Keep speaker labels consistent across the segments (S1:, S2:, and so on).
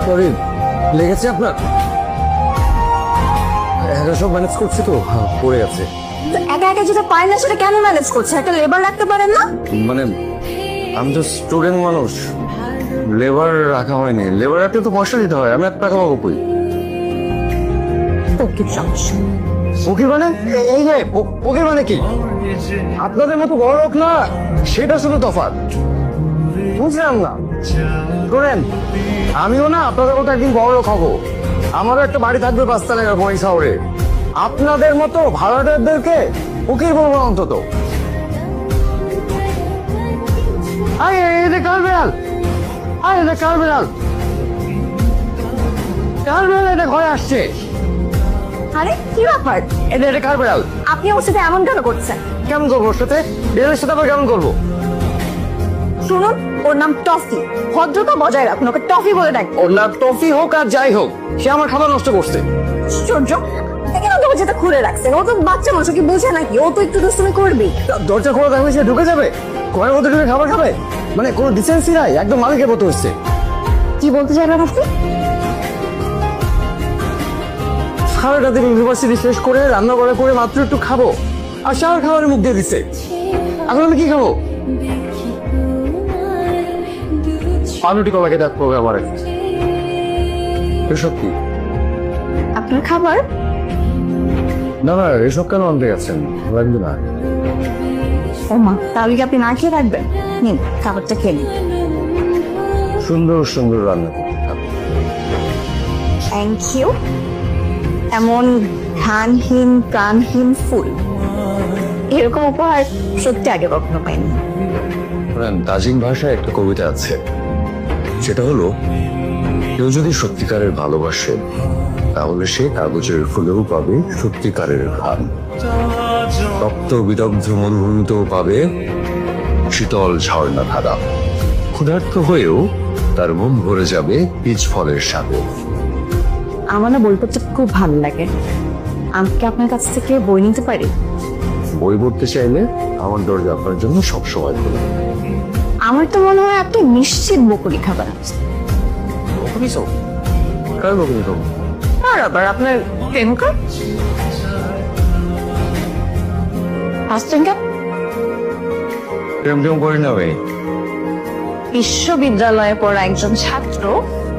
S1: Sorry, লেগেছে আপনার? একা সব ম্যানেজ করছি তো, পড়ে আছে।
S2: একা একা যেটা পায় না সেটা কেন ম্যানেজ করছে? একটা লেবার রাখতে পারেন না?
S1: মানে আমি তো স্টুডেন্ট মানুষ, লেবার রাখা হয়নি। লেবার রাখতে তো পয়সা দিতে হয়, আমি 1 টাকা পাবো কই? ফকির মানে এই যে ফকির মানে কি? আপনাদের মতো বড় লোক না, সেটা শুধু তফাৎ। বুঝলাম না। শোনেন, আমিও না আপনাদের মতো একদিন বড় লোক হবো। আমারও একটা বাড়ি থাকবে 5 তলায় বই শহরে। আপনাদের মতো ভাড়াটেদেরকে ফকির বলবো অন্তত। আরে এটা কার বেড়াল? আরে এটা কার বেড়াল? কার বেড়াল এটা ঘরে আসছে?
S2: আরে কি ব্যাপার?
S1: এটা কার বেড়াল?
S2: আপনি ওর সাথে এমন কেন করছেন?
S1: কেমন করবো ওর সাথে? বেড়ালের সাথে আবার কেমন করবো?
S2: শুনুন, ওর নাম টফি। ভদ্রতা বজায় রাখুন, ওকে টফি বলে ডাক।
S1: ওর না টফি হোক আর যাই হোক, সে আমার খাবার নষ্ট করছে।
S2: আশ্চর্য, কেন দরজাটা খুলে রাখছেন? ও তো বাচ্চা মানুষ, কি বুঝে নাকি? ও তো একটু দুষ্টুমি করবেই।
S1: দরজা খোলা থাকলে সে ঢুকে যাবে? ঘরের মধ্যে ঢুকে খাবার খাবে? মানে কোনো ডিসেন্সি নাই, একদম মালিকের মতো হচ্ছে।
S2: কি বলতে চাইবেন আপনি?
S1: সারাটা দিন ইউনিভার্সিটি শেষ করে রান্না করে মাত্র একটু খাবো, আর সার খাবারের মুখ দিয়ে দিচ্ছে। এখন আমি কি খাবো? পাউরুটি কলাকে ডাকবো আমার। এসব কি?
S2: আপনার খাবার?
S1: না না, এসব কেন আনতে গেছেন? লাগবে না।
S2: ও মা, তাহলে কি আপনি না খেয়ে রাখবেন? নিন, খাবারটা খেয়ে নিন।
S1: সুন্দর সুন্দর রান্না করতে খাবো।
S2: Thank you. এমন ধ্যানহীন প্রাণহীন ফুল, এরকম উপহার সত্যি আগে কখনো পাইনি।
S1: তাজিং ভাষায় একটা কবিতা আছে, সেটা হলো, কেউ যদি সত্যিকারের ভালোবাসে তাহলে সে কাগজের ফুলেও পাবে সত্যিকারের ঘাম, রক্ত বিদগ্ধ মরুভূমিতেও পাবে শীতল ঝর্ণা ধারা, ক্ষুধার্ত হয়েও তার মন ভরে যাবে বীজ ফলের স্বাদে।
S2: আমার না বই পড়তে খুব ভালো লাগে। আমি কি আপনার কাছ থেকে বই নিতে পারি?
S1: বই পড়তে চাইলে আমার দরজা আপনার জন্য সবসময় খোলা।
S2: আমার তো মনে হয় আপনি নিশ্চিত বকুলি খাবার আছে।
S1: কার বকুনি খাবো?
S2: আর আবার আপনার প্রেমিকা আসছেন কেন?
S1: প্রেম টেম করি না ভাই।
S2: বিশ্ববিদ্যালয়ে পড়া একজন ছাত্র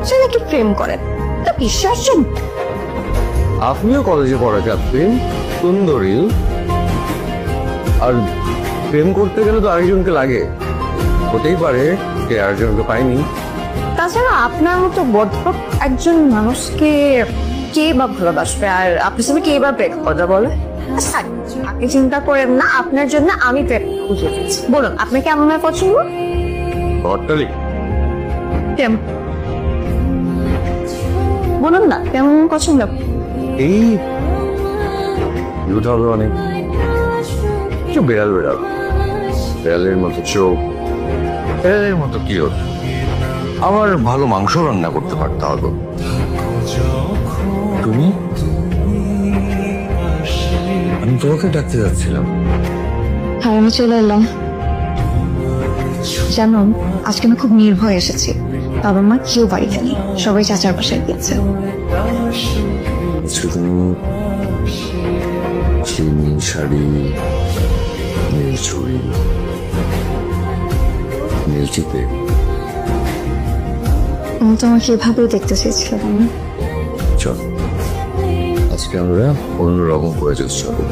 S2: সে নাকি প্রেম করেন, তা বিশ্বাসজন?
S1: আপনিও কলেজে পড়া ছাত্রী, সুন্দরী, আর প্রেম করতে গেলে তো আরেকজনকে লাগে। হতেই পারে যে আরেকজনকে পাইনি।
S2: তাছাড়া আপনার মতো বদভক একজন মানুষকে কে বা ভালোবাসবে, আর আপনার সাথে কে বা প্রেম কথা বলে? আচ্ছা, আপনি চিন্তা করেন না, আপনার জন্য আমি প্রেম খুঁজে পেয়েছি। বলুন, আপনার কেমন হয় পছন্দ?
S1: ঘরটালি
S2: কেমন? বলুন না, কেমন পছন্দ?
S1: এই ইউট হবে অনেক, একটু বেড়াল বেড়াল, বেড়ালের মতো চোখ, বেড়ালের মতো কি হত। আমার ভালো মাংস রান্না করতে পারতে হবে। তুমি? আমি তোমাকে ডাকতে যাচ্ছিলাম।
S2: হ্যাঁ, আমি চলে এলাম। জানো, আজকে আমি খুব নির্ভয় এসেছি। বাবা মা কেউ বাড়িতে নেই, সবাই চাচার বাসায় গিয়েছে।
S1: তুমি চিনি শাড়ি, নীল চুড়ি, নীল চিপে,
S2: আমি তোমাকে এভাবেই দেখতে চেয়েছিলাম।
S1: চল আজকে আমরা অন্যরকম করে চলবো।